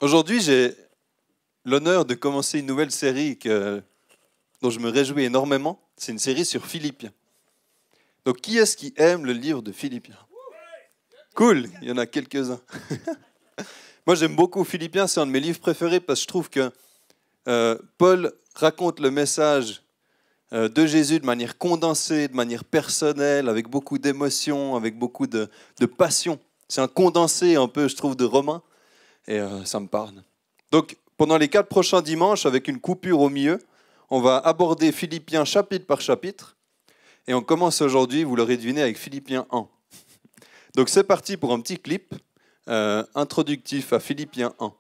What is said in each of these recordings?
Aujourd'hui, j'ai l'honneur de commencer une nouvelle série dont je me réjouis énormément. C'est une série sur Philippiens. Donc, qui est-ce qui aime le livre de Philippiens? Cool, il y en a quelques-uns. Moi, j'aime beaucoup Philippiens, c'est un de mes livres préférés parce que je trouve que Paul raconte le message de Jésus de manière condensée, de manière personnelle, avec beaucoup d'émotion, avec beaucoup de passion. C'est un condensé un peu, je trouve, de Romains, et ça me parle. Donc, pendant les 4 prochains dimanches, avec une coupure au milieu, on va aborder Philippiens chapitre par chapitre, et on commence aujourd'hui, vous l'aurez deviné, avec Philippiens 1. Donc c'est parti pour un petit clip introductif à Philippiens 1.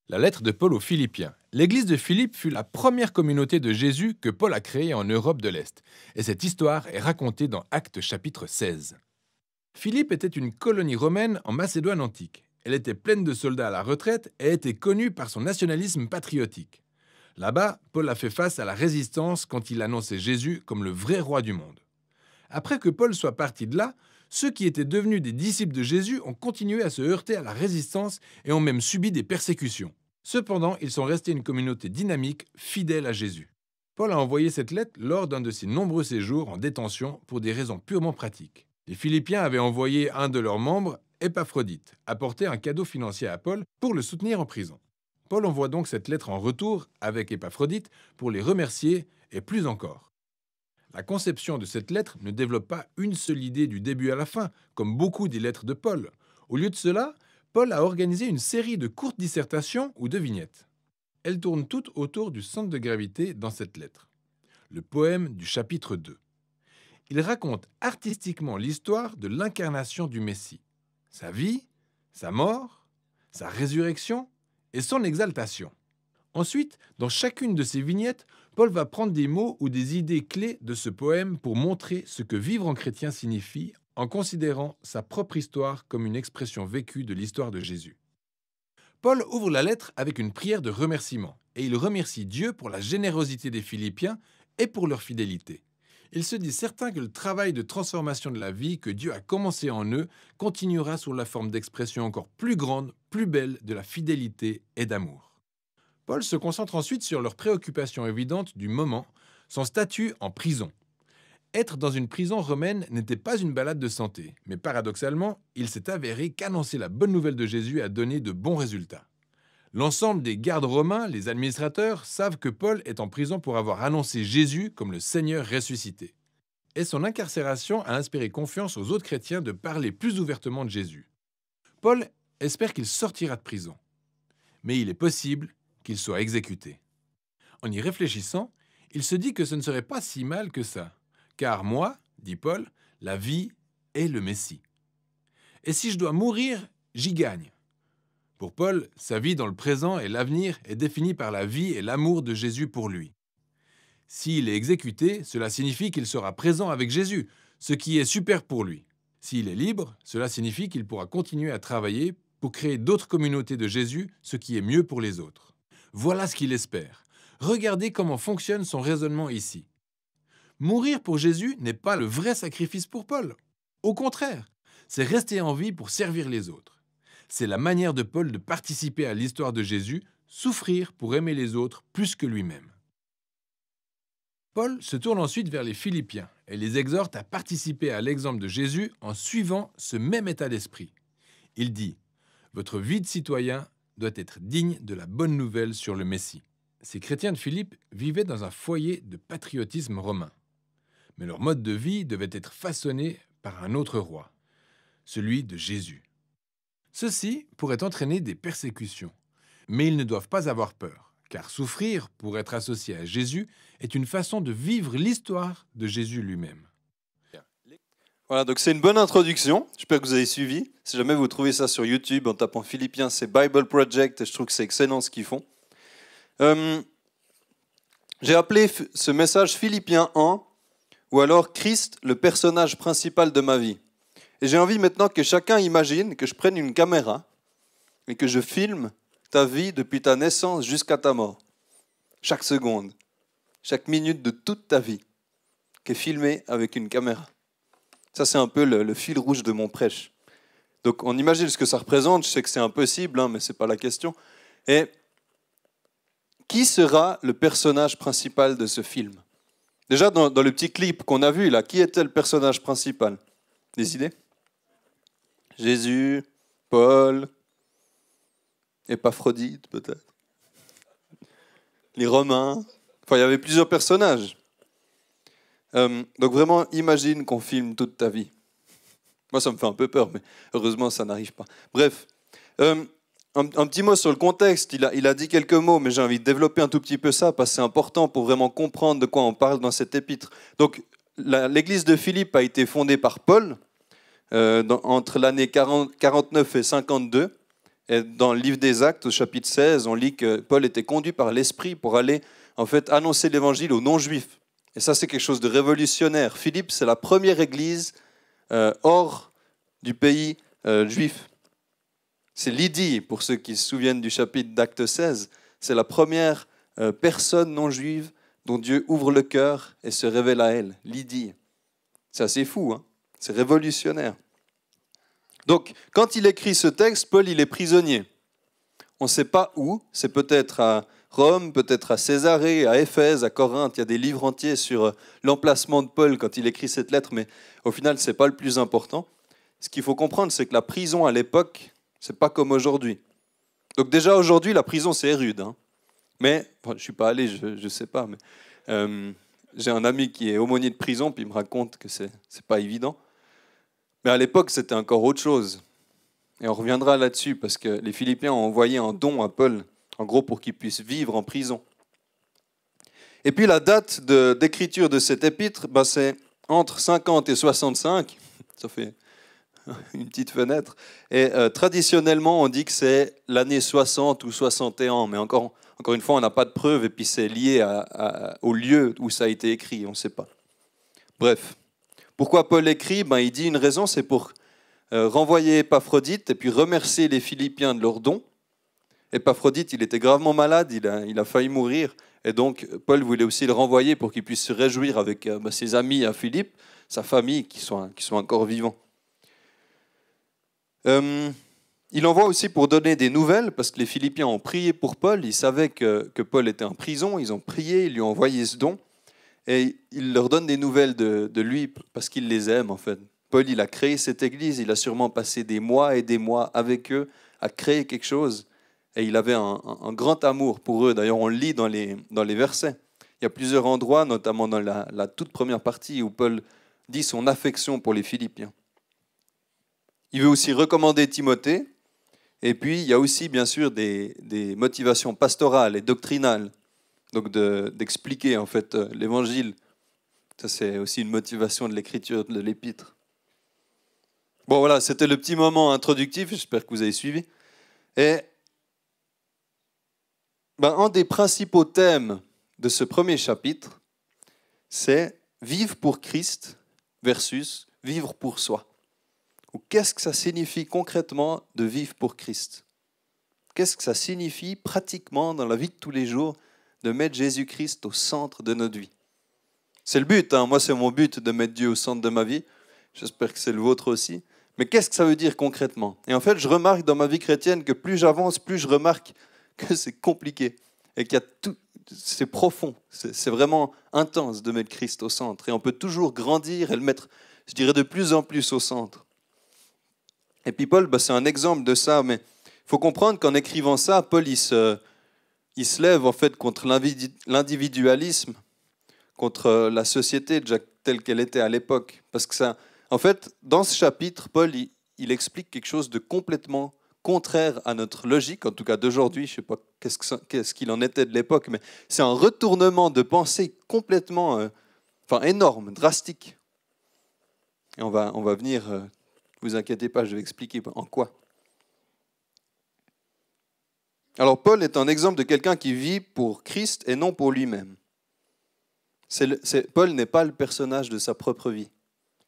La lettre de Paul aux Philippiens. L'église de Philippe fut la première communauté de Jésus que Paul a créée en Europe de l'Est. Et cette histoire est racontée dans Actes chapitre 16. Philippe était une colonie romaine en Macédoine antique. Elle était pleine de soldats à la retraite et était connue par son nationalisme patriotique. Là-bas, Paul a fait face à la résistance quand il annonçait Jésus comme le vrai roi du monde. Après que Paul soit parti de là, ceux qui étaient devenus des disciples de Jésus ont continué à se heurter à la résistance et ont même subi des persécutions. Cependant, ils sont restés une communauté dynamique, fidèle à Jésus. Paul a envoyé cette lettre lors d'un de ses nombreux séjours en détention pour des raisons purement pratiques. Les Philippiens avaient envoyé un de leurs membres, Épaphrodite, apporter un cadeau financier à Paul pour le soutenir en prison. Paul envoie donc cette lettre en retour avec Épaphrodite pour les remercier et plus encore. La conception de cette lettre ne développe pas une seule idée du début à la fin, comme beaucoup des lettres de Paul. Au lieu de cela, Paul a organisé une série de courtes dissertations ou de vignettes. Elles tournent toutes autour du centre de gravité dans cette lettre, le poème du chapitre 2. Il raconte artistiquement l'histoire de l'incarnation du Messie, sa vie, sa mort, sa résurrection et son exaltation. Ensuite, dans chacune de ces vignettes, Paul va prendre des mots ou des idées clés de ce poème pour montrer ce que vivre en chrétien signifie en considérant sa propre histoire comme une expression vécue de l'histoire de Jésus. Paul ouvre la lettre avec une prière de remerciement et il remercie Dieu pour la générosité des Philippiens et pour leur fidélité. Il se dit certain que le travail de transformation de la vie que Dieu a commencé en eux continuera sous la forme d'expressions encore plus grandes, plus belles de la fidélité et d'amour. Paul se concentre ensuite sur leurs préoccupations évidentes du moment, son statut en prison. Être dans une prison romaine n'était pas une balade de santé, mais paradoxalement, il s'est avéré qu'annoncer la bonne nouvelle de Jésus a donné de bons résultats. L'ensemble des gardes romains, les administrateurs, savent que Paul est en prison pour avoir annoncé Jésus comme le Seigneur ressuscité. Et son incarcération a inspiré confiance aux autres chrétiens de parler plus ouvertement de Jésus. Paul espère qu'il sortira de prison. Mais il est possible qu'il soit exécuté. En y réfléchissant, il se dit que ce ne serait pas si mal que ça. Car moi, dit Paul, la vie est le Messie. Et si je dois mourir, j'y gagne. Pour Paul, sa vie dans le présent et l'avenir est définie par la vie et l'amour de Jésus pour lui. S'il est exécuté, cela signifie qu'il sera présent avec Jésus, ce qui est super pour lui. S'il est libre, cela signifie qu'il pourra continuer à travailler pour créer d'autres communautés de Jésus, ce qui est mieux pour les autres. Voilà ce qu'il espère. Regardez comment fonctionne son raisonnement ici. Mourir pour Jésus n'est pas le vrai sacrifice pour Paul. Au contraire, c'est rester en vie pour servir les autres. C'est la manière de Paul de participer à l'histoire de Jésus, souffrir pour aimer les autres plus que lui-même. Paul se tourne ensuite vers les Philippiens et les exhorte à participer à l'exemple de Jésus en suivant ce même état d'esprit. Il dit « Votre vie de citoyen doit être digne de la bonne nouvelle sur le Messie. » Ces chrétiens de Philippe vivaient dans un foyer de patriotisme romain. Mais leur mode de vie devait être façonné par un autre roi, celui de Jésus. Ceci pourrait entraîner des persécutions, mais ils ne doivent pas avoir peur, car souffrir pour être associé à Jésus est une façon de vivre l'histoire de Jésus lui-même. Voilà, donc c'est une bonne introduction. J'espère que vous avez suivi. Si jamais vous trouvez ça sur YouTube en tapant Philippiens, c'est Bible Project et je trouve que c'est excellent ce qu'ils font. J'ai appelé ce message Philippiens 1 ou alors Christ, le personnage principal de ma vie. Et j'ai envie maintenant que chacun imagine que je prenne une caméra et que je filme ta vie depuis ta naissance jusqu'à ta mort. Chaque seconde, chaque minute de toute ta vie qui est filmée avec une caméra. Ça, c'est un peu le fil rouge de mon prêche. Donc on imagine ce que ça représente, je sais que c'est impossible, mais ce n'est pas la question. Et qui sera le personnage principal de ce film? Déjà, dans le petit clip qu'on a vu, là, qui était le personnage principal? Des idées? Jésus, Paul, Épaphrodite, peut-être. Les Romains. Enfin, il y avait plusieurs personnages. Donc vraiment, imagine qu'on filme toute ta vie. Moi, ça me fait un peu peur, mais heureusement, ça n'arrive pas. Bref, un petit mot sur le contexte. Il a dit quelques mots, mais j'ai envie de développer un tout petit peu ça, parce que c'est important pour vraiment comprendre de quoi on parle dans cet épître. Donc, l'église de Philippe a été fondée par Paul entre l'année 49 et 52. Et dans le livre des Actes, au chapitre 16, on lit que Paul était conduit par l'Esprit pour aller en fait annoncer l'évangile aux non-juifs. Et ça, c'est quelque chose de révolutionnaire. Philippe, c'est la première église hors du pays juif. C'est Lydie, pour ceux qui se souviennent du chapitre d'Acte 16. C'est la première personne non juive dont Dieu ouvre le cœur et se révèle à elle. Lydie. C'est assez fou, hein? C'est révolutionnaire. Donc, quand il écrit ce texte, Paul, il est prisonnier. On ne sait pas où. C'est peut-être à Rome, peut-être à Césarée, à Éphèse, à Corinthe. Il y a des livres entiers sur l'emplacement de Paul quand il écrit cette lettre, mais au final, ce n'est pas le plus important. Ce qu'il faut comprendre, c'est que la prison à l'époque, ce n'est pas comme aujourd'hui. Donc déjà, aujourd'hui, la prison, c'est rude. Hein. Mais, je ne suis pas allé, je ne sais pas, mais j'ai un ami qui est aumônier de prison, puis il me raconte que ce n'est pas évident. Mais à l'époque, c'était encore autre chose. Et on reviendra là-dessus, parce que les Philippiens ont envoyé un don à Paul, en gros pour qu'il puisse vivre en prison. Et puis la date d'écriture de cet épître, c'est entre 50 et 65, ça fait une petite fenêtre. Et traditionnellement, on dit que c'est l'année 60 ou 61, mais encore une fois, on n'a pas de preuves, et puis c'est lié au lieu où ça a été écrit, on ne sait pas. Bref. Pourquoi Paul écrit? Il dit une raison, c'est pour renvoyer Épaphrodite et puis remercier les Philippiens de leur don. Épaphrodite, il était gravement malade, il a failli mourir. Et donc, Paul voulait aussi le renvoyer pour qu'il puisse se réjouir avec ses amis à Philippe, sa famille, qui sont encore vivants. Il envoie aussi pour donner des nouvelles, parce que les Philippiens ont prié pour Paul. Ils savaient que Paul était en prison, ils ont prié, ils lui ont envoyé ce don. Et il leur donne des nouvelles de lui parce qu'il les aime, en fait. Paul, il a créé cette église, il a sûrement passé des mois et des mois avec eux à créer quelque chose. Et il avait un grand amour pour eux. D'ailleurs, on le lit dans les versets. Il y a plusieurs endroits, notamment dans la toute première partie, où Paul dit son affection pour les Philippiens. Il veut aussi recommander Timothée. Et puis, il y a aussi, bien sûr, des motivations pastorales et doctrinales. Donc d'expliquer en fait l'évangile. Ça, c'est aussi une motivation de l'écriture de l'épître. Bon, voilà, c'était le petit moment introductif. J'espère que vous avez suivi. Et un des principaux thèmes de ce premier chapitre, c'est vivre pour Christ versus vivre pour soi. Ou qu'est-ce que ça signifie concrètement de vivre pour Christ? Qu'est-ce que ça signifie pratiquement dans la vie de tous les jours de mettre Jésus-Christ au centre de notre vie? C'est le but, hein. Moi c'est mon but de mettre Dieu au centre de ma vie. J'espère que c'est le vôtre aussi. Mais qu'est-ce que ça veut dire concrètement? Et en fait, je remarque dans ma vie chrétienne que plus j'avance, plus je remarque que c'est compliqué. Et qu'il y a tout, c'est profond, c'est vraiment intense de mettre Christ au centre. Et on peut toujours grandir et le mettre, je dirais, de plus en plus au centre. Et puis Paul, c'est un exemple de ça, mais il faut comprendre qu'en écrivant ça, Paul, il se lève en fait contre l'individualisme, contre la société telle qu'elle était à l'époque. Parce que ça, en fait, dans ce chapitre, Paul, il explique quelque chose de complètement contraire à notre logique, en tout cas d'aujourd'hui. Je ne sais pas qu'est-ce qu'il en était de l'époque, mais c'est un retournement de pensée complètement, énorme, drastique. Et on va venir, ne vous inquiétez pas, je vais expliquer en quoi. Alors Paul est un exemple de quelqu'un qui vit pour Christ et non pour lui-même. Paul n'est pas le personnage de sa propre vie.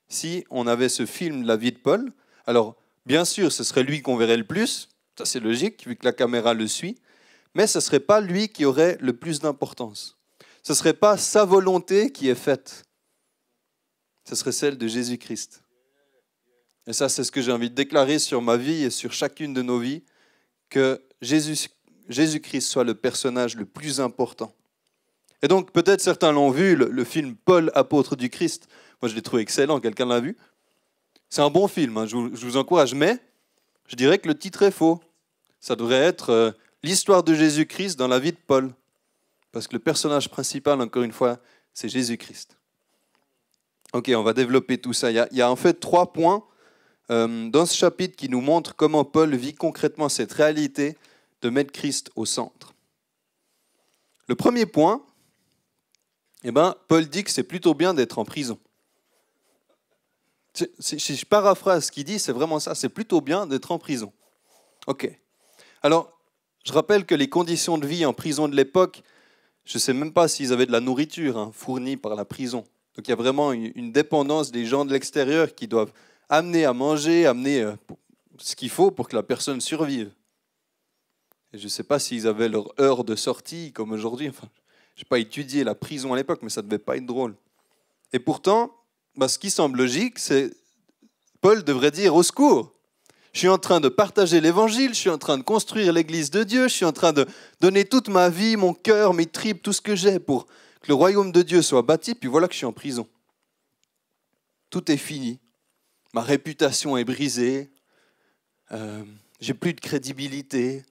Si on avait ce film de la vie de Paul, alors bien sûr ce serait lui qu'on verrait le plus, ça c'est logique vu que la caméra le suit, mais ce ne serait pas lui qui aurait le plus d'importance. Ce ne serait pas sa volonté qui est faite, ce serait celle de Jésus-Christ. et ça c'est ce que j'ai envie de déclarer sur ma vie et sur chacune de nos vies, que Jésus-Christ soit le personnage le plus important. Et donc peut-être certains l'ont vu, le film Paul, apôtre du Christ. Moi je l'ai trouvé excellent, quelqu'un l'a vu? C'est un bon film, hein, je vous encourage, mais je dirais que le titre est faux. Ça devrait être l'histoire de Jésus-Christ dans la vie de Paul. Parce que le personnage principal, encore une fois, c'est Jésus-Christ. Ok, on va développer tout ça. Il y a en fait 3 points dans ce chapitre qui nous montrent comment Paul vit concrètement cette réalité de mettre Christ au centre. Le premier point, Paul dit que c'est plutôt bien d'être en prison. Si je paraphrase ce qu'il dit, c'est vraiment ça, c'est plutôt bien d'être en prison. Ok. Alors, je rappelle que les conditions de vie en prison de l'époque, je ne sais même pas s'ils avaient de la nourriture fournie par la prison. Donc il y a vraiment une dépendance des gens de l'extérieur qui doivent amener à manger, amener ce qu'il faut pour que la personne survive. Et je ne sais pas s'ils avaient leur heure de sortie comme aujourd'hui. Enfin, je n'ai pas étudié la prison à l'époque, mais ça ne devait pas être drôle. Et pourtant, ce qui semble logique, c'est Paul devrait dire au secours. Je suis en train de partager l'évangile, je suis en train de construire l'église de Dieu, je suis en train de donner toute ma vie, mon cœur, mes tripes, tout ce que j'ai pour que le royaume de Dieu soit bâti, puis voilà que je suis en prison. Tout est fini. Ma réputation est brisée, j'ai plus de crédibilité,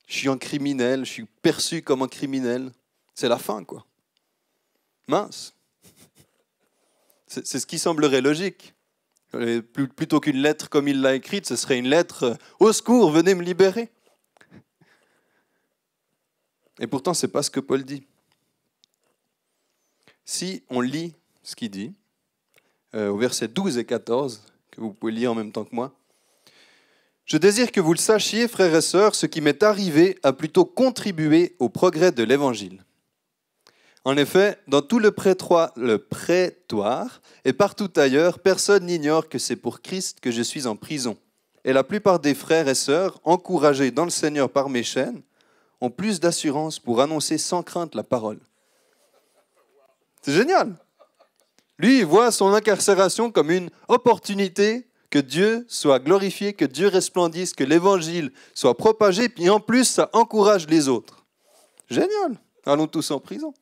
je suis un criminel, je suis perçu comme un criminel. C'est la fin, quoi. Mince. C'est ce qui semblerait logique. Plutôt qu'une lettre comme il l'a écrite, ce serait une lettre « Au secours, venez me libérer ». Et pourtant, ce n'est pas ce que Paul dit. Si on lit ce qu'il dit, au verset 12 et 14, que vous pouvez lire en même temps que moi, « Je désire que vous le sachiez, frères et sœurs, ce qui m'est arrivé a plutôt contribué au progrès de l'Évangile. En effet, dans tout le prétoire et partout ailleurs, personne n'ignore que c'est pour Christ que je suis en prison. Et la plupart des frères et sœurs, encouragés dans le Seigneur par mes chaînes, ont plus d'assurance pour annoncer sans crainte la parole. » C'est génial. Lui, il voit son incarcération comme une opportunité que Dieu soit glorifié, que Dieu resplendisse, que l'Évangile soit propagé, puis en plus, ça encourage les autres. Génial. Allons tous en prison.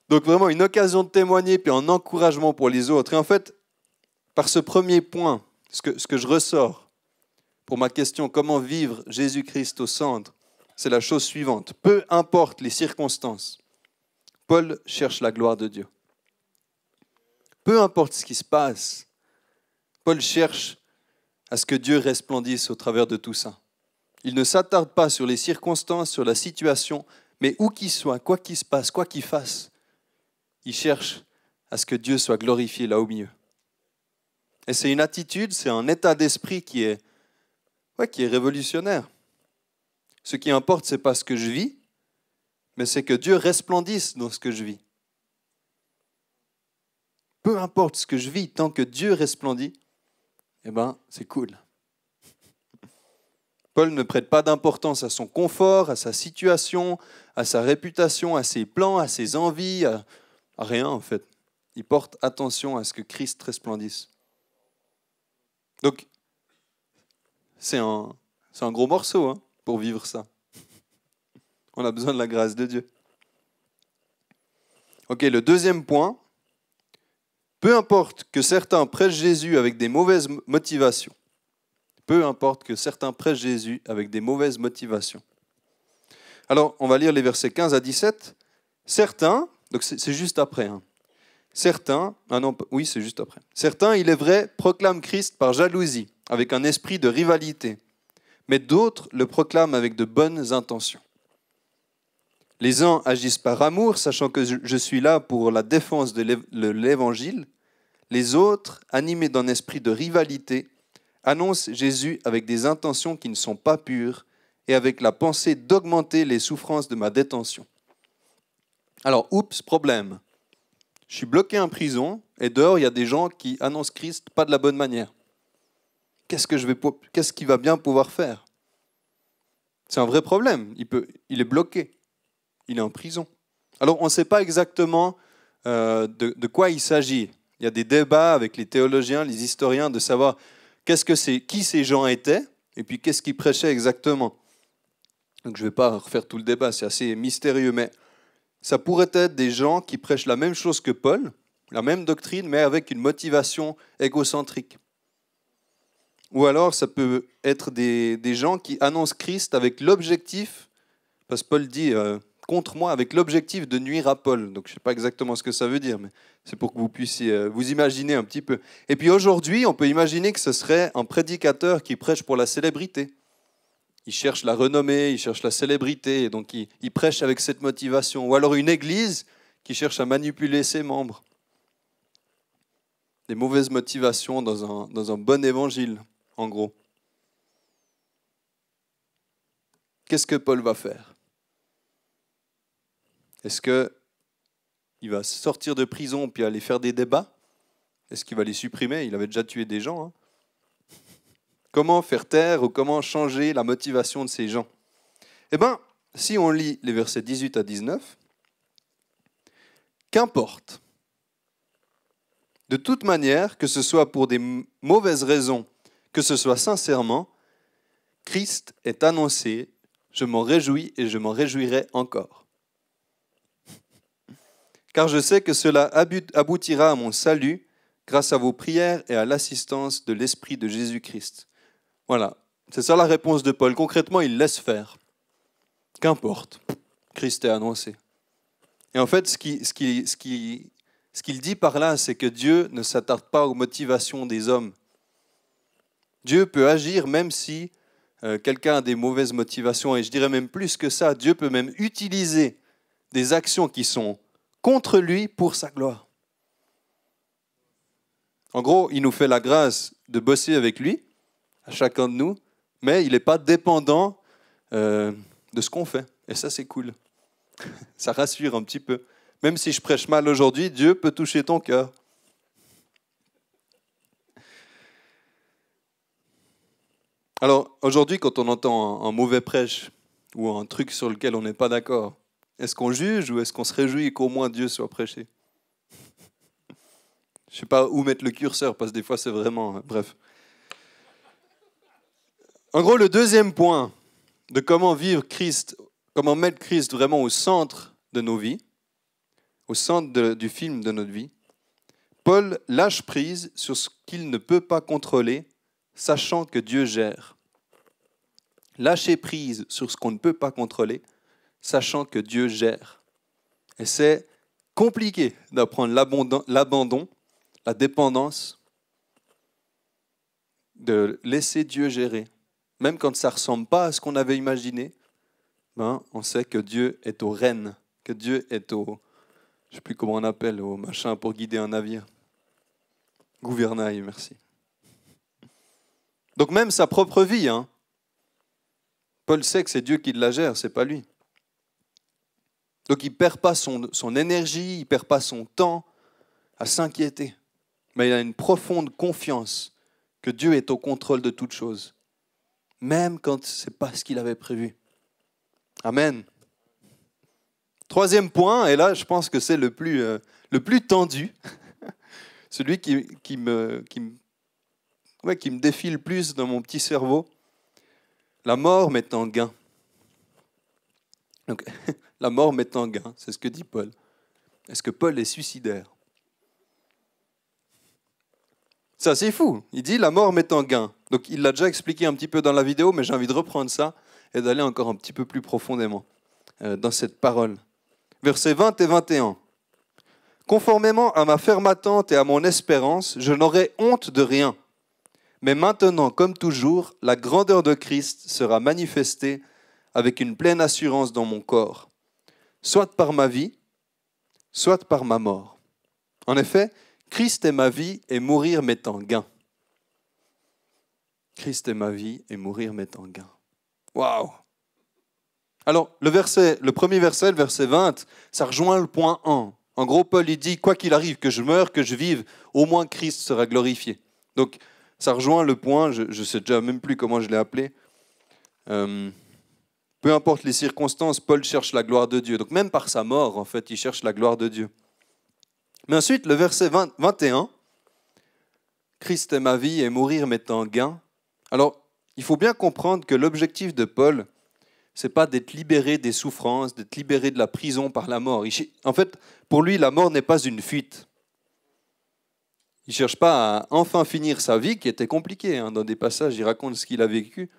Donc vraiment une occasion de témoigner, puis un encouragement pour les autres. Et en fait, par ce premier point, ce que je ressors pour ma question, comment vivre Jésus-Christ au centre, c'est la chose suivante. Peu importe les circonstances, Paul cherche la gloire de Dieu. Peu importe ce qui se passe, Paul cherche à ce que Dieu resplendisse au travers de tout ça. Il ne s'attarde pas sur les circonstances, sur la situation, mais où qu'il soit, quoi qu'il se passe, quoi qu'il fasse, il cherche à ce que Dieu soit glorifié là au milieu. Et c'est une attitude, c'est un état d'esprit qui est révolutionnaire. Ce qui importe, ce n'est pas ce que je vis, mais c'est que Dieu resplendisse dans ce que je vis. Peu importe ce que je vis, tant que Dieu resplendit, c'est cool. Paul ne prête pas d'importance à son confort, à sa situation, à sa réputation, à ses plans, à ses envies, à rien en fait. Il porte attention à ce que Christ resplendisse. Donc, c'est un gros morceau pour vivre ça. On a besoin de la grâce de Dieu. Ok, le deuxième point. Peu importe que certains prêchent Jésus avec des mauvaises motivations. Peu importe que certains prêchent Jésus avec des mauvaises motivations. Alors, on va lire les versets 15 à 17. Certains, donc c'est juste après. Certains, c'est juste après. Certains, il est vrai, proclament Christ par jalousie, avec un esprit de rivalité. Mais d'autres le proclament avec de bonnes intentions. Les uns agissent par amour, sachant que je suis là pour la défense de l'Évangile. Les autres, animés d'un esprit de rivalité, annoncent Jésus avec des intentions qui ne sont pas pures et avec la pensée d'augmenter les souffrances de ma détention. Alors, problème. Je suis bloqué en prison et dehors, il y a des gens qui annoncent Christ pas de la bonne manière. Qu'est-ce qu'il va bien pouvoir faire? C'est un vrai problème. Il est bloqué. Il est en prison. Alors, on ne sait pas exactement de quoi il s'agit. Il y a des débats avec les théologiens, les historiens, de savoir qui ces gens étaient, et puis qu'est-ce qu'ils prêchaient exactement. Donc je ne vais pas refaire tout le débat, c'est assez mystérieux, mais ça pourrait être des gens qui prêchent la même chose que Paul, la même doctrine, mais avec une motivation égocentrique. Ou alors ça peut être des gens qui annoncent Christ avec l'objectif, parce que Paul dit contre moi, avec l'objectif de nuire à Paul. Donc je ne sais pas exactement ce que ça veut dire, mais c'est pour que vous puissiez vous imaginer un petit peu. Et puis aujourd'hui, on peut imaginer que ce serait un prédicateur qui prêche pour la célébrité. Il cherche la renommée, il cherche la célébrité, et donc il prêche avec cette motivation. Ou alors une église qui cherche à manipuler ses membres. Des mauvaises motivations dans un bon évangile, en gros. Qu'est-ce que Paul va faire? Est-ce qu'il va sortir de prison puis aller faire des débats? Est-ce qu'il va les supprimer? Il avait déjà tué des gens. Hein. Comment faire taire ou comment changer la motivation de ces gens? Eh bien, si on lit les versets 18 à 19, qu'importe. De toute manière, que ce soit pour des mauvaises raisons, que ce soit sincèrement, Christ est annoncé, je m'en réjouis et je m'en réjouirai encore. Car je sais que cela aboutira à mon salut grâce à vos prières et à l'assistance de l'Esprit de Jésus-Christ. Voilà, c'est ça la réponse de Paul. Concrètement, il laisse faire. Qu'importe, Christ est annoncé. Et en fait, ce qu'il dit par là, c'est que Dieu ne s'attarde pas aux motivations des hommes. Dieu peut agir même si quelqu'un a des mauvaises motivations. Et je dirais même plus que ça, Dieu peut même utiliser des actions qui sont contre lui pour sa gloire. En gros, il nous fait la grâce de bosser avec lui, à chacun de nous, mais il n'est pas dépendant de ce qu'on fait. Et ça, c'est cool. Ça rassure un petit peu. Même si je prêche mal aujourd'hui, Dieu peut toucher ton cœur. Alors, aujourd'hui, quand on entend un mauvais prêche ou un truc sur lequel on n'est pas d'accord, est-ce qu'on juge ou est-ce qu'on se réjouit qu'au moins Dieu soit prêché? Je ne sais pas où mettre le curseur, parce que des fois, c'est vraiment... Bref. En gros, le deuxième point de comment vivre Christ, comment mettre Christ vraiment au centre de nos vies, au centre du film de notre vie, Paul lâche prise sur ce qu'il ne peut pas contrôler, sachant que Dieu gère. Lâcher prise sur ce qu'on ne peut pas contrôler, sachant que Dieu gère. Et c'est compliqué d'apprendre l'abandon, la dépendance, de laisser Dieu gérer. Même quand ça ne ressemble pas à ce qu'on avait imaginé, on sait que Dieu est aux rênes, que Dieu est au, je ne sais plus comment on appelle, au machin pour guider un navire. Gouvernail, merci. Donc même sa propre vie, Paul sait que c'est Dieu qui la gère, ce n'est pas lui. Donc il ne perd pas son énergie, il ne perd pas son temps à s'inquiéter. Mais il a une profonde confiance que Dieu est au contrôle de toutes choses, même quand ce n'est pas ce qu'il avait prévu. Amen. Troisième point, et là je pense que c'est le plus tendu, celui qui me défie le plus dans mon petit cerveau. La mort m'est en gain. Donc, la mort m'est en gain, c'est ce que dit Paul. Est-ce que Paul est suicidaire? Ça, c'est fou. Il dit la mort m'est en gain. Donc, il l'a déjà expliqué un petit peu dans la vidéo, mais j'ai envie de reprendre ça et d'aller encore un petit peu plus profondément dans cette parole. Versets 20 et 21. Conformément à ma ferme attente et à mon espérance, je n'aurai honte de rien. Mais maintenant, comme toujours, la grandeur de Christ sera manifestée avec une pleine assurance dans mon corps, soit par ma vie, soit par ma mort. En effet, Christ est ma vie et mourir m'est en gain. Christ est ma vie et mourir m'est en gain. Waouh! Alors, le premier verset, le verset 20, ça rejoint le point 1. En gros, Paul il dit, quoi qu'il arrive, que je meure, que je vive, au moins Christ sera glorifié. Donc, ça rejoint le point, je ne sais déjà même plus comment je l'ai appelé. Peu importe les circonstances, Paul cherche la gloire de Dieu. Donc même par sa mort, en fait, il cherche la gloire de Dieu. Mais ensuite, le verset 21, Christ est ma vie et mourir m'est un gain. Alors, il faut bien comprendre que l'objectif de Paul, c'est pas d'être libéré des souffrances, d'être libéré de la prison par la mort. En fait, pour lui, la mort n'est pas une fuite. Il ne cherche pas à enfin finir sa vie, qui était compliquée. Dans des passages, il raconte ce qu'il a vécu.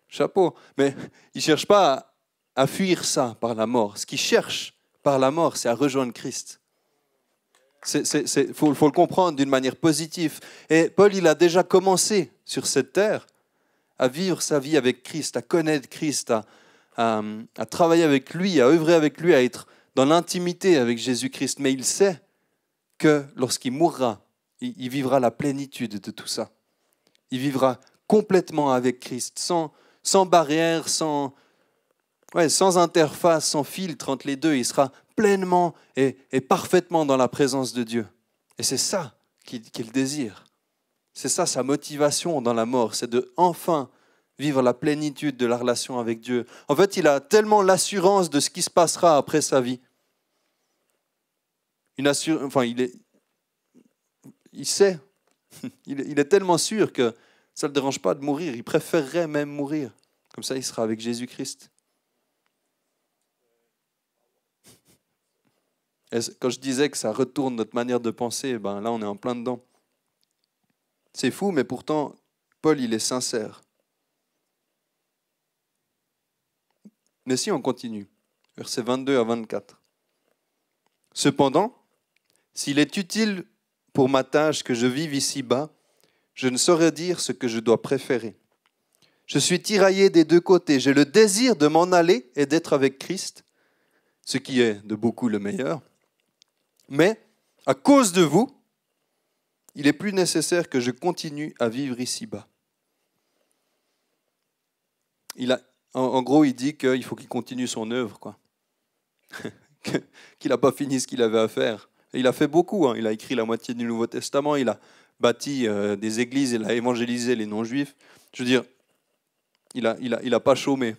Chapeau. Mais il ne cherche pas à fuir ça par la mort. Ce qu'il cherche par la mort, c'est à rejoindre Christ. Faut le comprendre d'une manière positive. Et Paul, il a déjà commencé sur cette terre à vivre sa vie avec Christ, à connaître Christ, à travailler avec lui, à œuvrer avec lui, à être dans l'intimité avec Jésus-Christ. Mais il sait que lorsqu'il mourra, il vivra la plénitude de tout ça. Il vivra complètement avec Christ, sans barrière, sans interface, sans filtre entre les deux. Il sera pleinement et parfaitement dans la présence de Dieu. Et c'est ça qu'il désire. C'est ça sa motivation dans la mort, c'est de enfin vivre la plénitude de la relation avec Dieu. En fait, il a tellement l'assurance de ce qui se passera après sa vie. Il sait, il est tellement sûr que ça ne le dérange pas de mourir. Il préférerait même mourir. Comme ça, il sera avec Jésus-Christ. Et quand je disais que ça retourne notre manière de penser, là, on est en plein dedans. C'est fou, mais pourtant, Paul, il est sincère. Mais si on continue, versets 22 à 24. Cependant, s'il est utile pour ma tâche que je vive ici-bas, je ne saurais dire ce que je dois préférer. Je suis tiraillé des deux côtés. J'ai le désir de m'en aller et d'être avec Christ, ce qui est de beaucoup le meilleur. Mais, à cause de vous, il est plus nécessaire que je continue à vivre ici-bas. En gros, il dit qu'il faut qu'il continue son œuvre, quoi. Qu'il n'a pas fini ce qu'il avait à faire. Et il a fait beaucoup. Il a écrit la moitié du Nouveau Testament, il a bâti des églises, il a évangélisé les non-juifs. Je veux dire, il a pas chômé.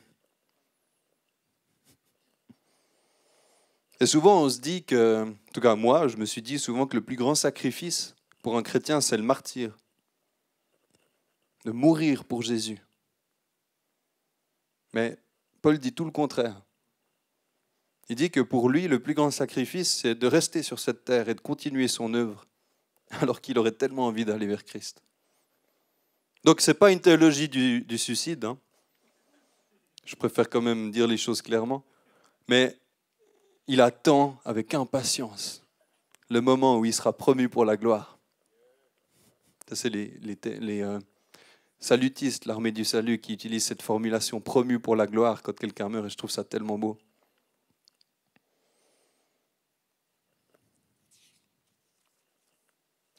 Et souvent, on se dit que, en tout cas moi, je me suis dit souvent que le plus grand sacrifice pour un chrétien, c'est le martyre. De mourir pour Jésus. Mais Paul dit tout le contraire. Il dit que pour lui, le plus grand sacrifice, c'est de rester sur cette terre et de continuer son œuvre, alors qu'il aurait tellement envie d'aller vers Christ. Donc, ce n'est pas une théologie du suicide. Je préfère quand même dire les choses clairement. Mais il attend avec impatience le moment où il sera promu pour la gloire. Ça, c'est les salutistes, l'armée du salut, qui utilisent cette formulation promu pour la gloire quand quelqu'un meurt, et je trouve ça tellement beau.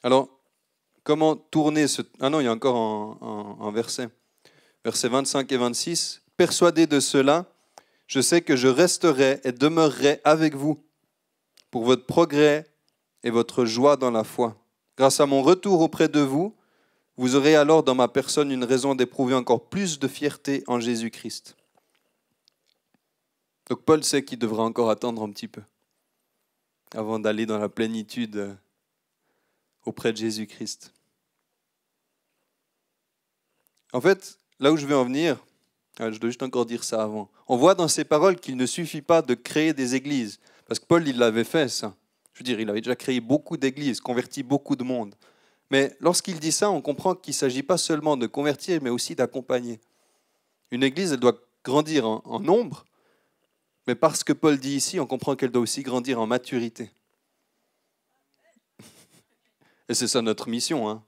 Alors, comment tourner ce... Ah non, il y a encore un verset. Versets 25 et 26. « Persuadé de cela, je sais que je resterai et demeurerai avec vous pour votre progrès et votre joie dans la foi. Grâce à mon retour auprès de vous, vous aurez alors dans ma personne une raison d'éprouver encore plus de fierté en Jésus-Christ. » Donc Paul sait qu'il devra encore attendre un petit peu avant d'aller dans la plénitude auprès de Jésus-Christ. En fait, là où je vais en venir, je dois juste encore dire ça avant. On voit dans ces paroles qu'il ne suffit pas de créer des églises. Parce que Paul, il l'avait fait, ça. Je veux dire, il avait déjà créé beaucoup d'églises, converti beaucoup de monde. Mais lorsqu'il dit ça, on comprend qu'il ne s'agit pas seulement de convertir, mais aussi d'accompagner. Une église, elle doit grandir en nombre, mais parce que Paul dit ici, on comprend qu'elle doit aussi grandir en maturité. Et c'est ça notre mission,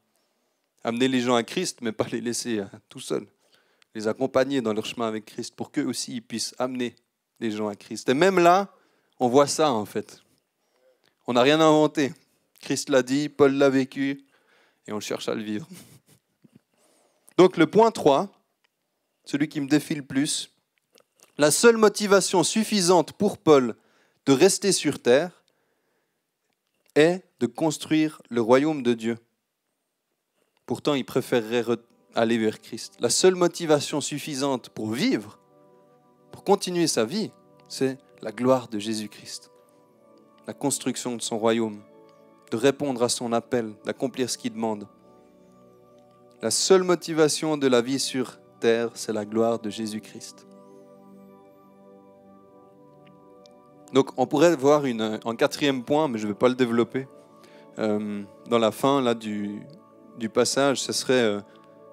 amener les gens à Christ, mais pas les laisser tout seuls. Les accompagner dans leur chemin avec Christ pour qu'eux aussi ils puissent amener les gens à Christ. Et même là, on voit ça en fait. On n'a rien inventé. Christ l'a dit, Paul l'a vécu, et on cherche à le vivre. Donc le point 3, celui qui me défie le plus, la seule motivation suffisante pour Paul de rester sur terre est de construire le royaume de Dieu. Pourtant, il préférerait aller vers Christ. La seule motivation suffisante pour vivre, pour continuer sa vie, c'est la gloire de Jésus-Christ. La construction de son royaume, de répondre à son appel, d'accomplir ce qu'il demande. La seule motivation de la vie sur terre, c'est la gloire de Jésus-Christ. Donc on pourrait voir un quatrième point, mais je ne vais pas le développer. Dans la fin là, du passage, ce serait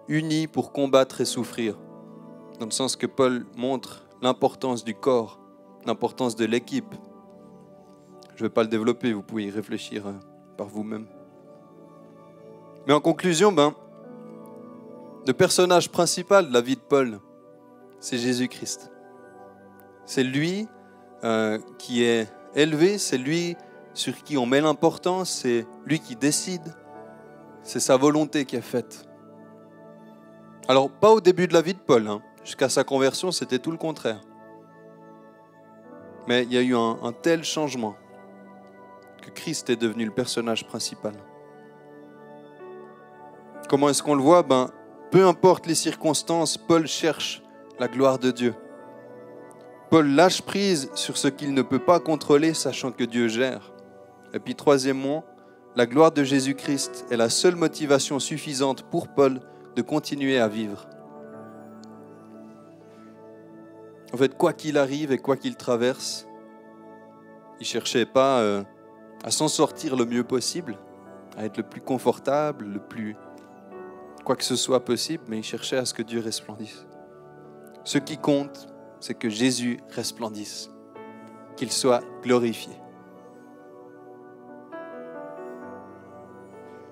unis pour combattre et souffrir. Dans le sens que Paul montre l'importance du corps, l'importance de l'équipe. Je ne vais pas le développer, vous pouvez y réfléchir par vous-même. Mais en conclusion, le personnage principal de la vie de Paul, c'est Jésus-Christ. C'est lui qui est élevé, c'est lui sur qui on met l'importance, c'est lui qui décide, c'est sa volonté qui est faite. Alors, pas au début de la vie de Paul, jusqu'à sa conversion, c'était tout le contraire. Mais il y a eu un tel changement que Christ est devenu le personnage principal. Comment est-ce qu'on le voit ? Peu importe les circonstances, Paul cherche la gloire de Dieu. Paul lâche prise sur ce qu'il ne peut pas contrôler, sachant que Dieu gère. Et puis troisièmement, la gloire de Jésus-Christ est la seule motivation suffisante pour Paul de continuer à vivre. En fait, quoi qu'il arrive et quoi qu'il traverse, il ne cherchait pas à s'en sortir le mieux possible, à être le plus confortable, le plus quoi que ce soit possible, mais il cherchait à ce que Dieu resplendisse. Ce qui compte, c'est que Jésus resplendisse, qu'il soit glorifié.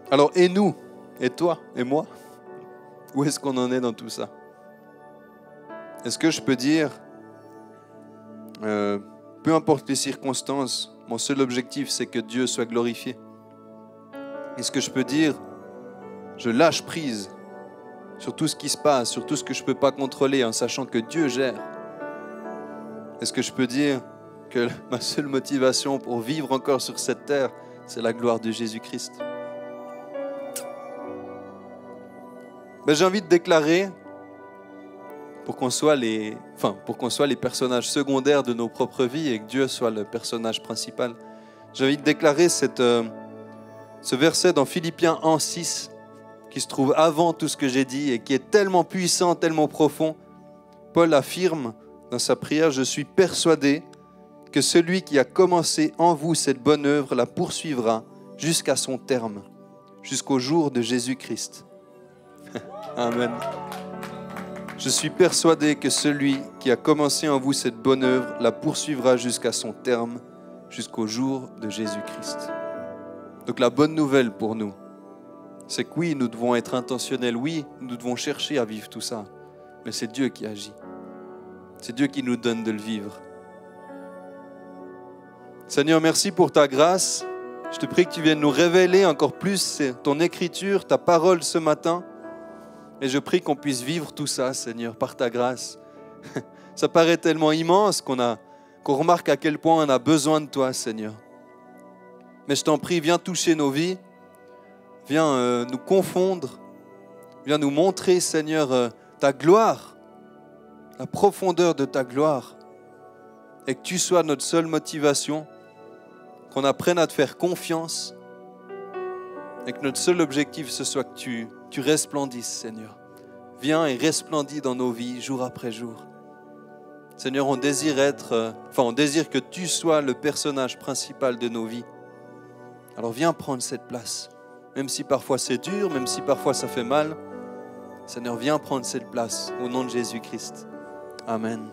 Alors, et nous, et toi, et moi, où est-ce qu'on en est dans tout ça ? Est-ce que je peux dire, peu importe les circonstances, mon seul objectif, c'est que Dieu soit glorifié ? Est-ce que je peux dire, je lâche prise sur tout ce qui se passe, sur tout ce que je ne peux pas contrôler, en sachant que Dieu gère ? Est-ce que je peux dire que ma seule motivation pour vivre encore sur cette terre, c'est la gloire de Jésus-Christ ? J'ai envie de déclarer, pour qu'on soit les personnages secondaires de nos propres vies et que Dieu soit le personnage principal, j'ai envie de déclarer ce verset dans Philippiens 1:6 qui se trouve avant tout ce que j'ai dit et qui est tellement puissant, tellement profond. Paul affirme dans sa prière, « Je suis persuadé que celui qui a commencé en vous cette bonne œuvre la poursuivra jusqu'à son terme, jusqu'au jour de Jésus-Christ. » Amen. Je suis persuadé que celui qui a commencé en vous cette bonne œuvre la poursuivra jusqu'à son terme, jusqu'au jour de Jésus-Christ. Donc la bonne nouvelle pour nous, c'est que oui, nous devons être intentionnels, oui, nous devons chercher à vivre tout ça, mais c'est Dieu qui agit. C'est Dieu qui nous donne de le vivre. Seigneur, merci pour ta grâce. Je te prie que tu viennes nous révéler encore plus ton écriture, ta parole ce matin. Et je prie qu'on puisse vivre tout ça, Seigneur, par ta grâce. Ça paraît tellement immense qu'on remarque à quel point on a besoin de toi, Seigneur. Mais je t'en prie, viens toucher nos vies. Viens nous confondre. Viens nous montrer, Seigneur, ta gloire, la profondeur de ta gloire. Et que tu sois notre seule motivation. Qu'on apprenne à te faire confiance. Et que notre seul objectif, ce soit que tu resplendisses, Seigneur. Viens et resplendis dans nos vies, jour après jour. Seigneur, on désire que tu sois le personnage principal de nos vies. Alors viens prendre cette place. Même si parfois c'est dur, même si parfois ça fait mal. Seigneur, viens prendre cette place au nom de Jésus-Christ. Amen.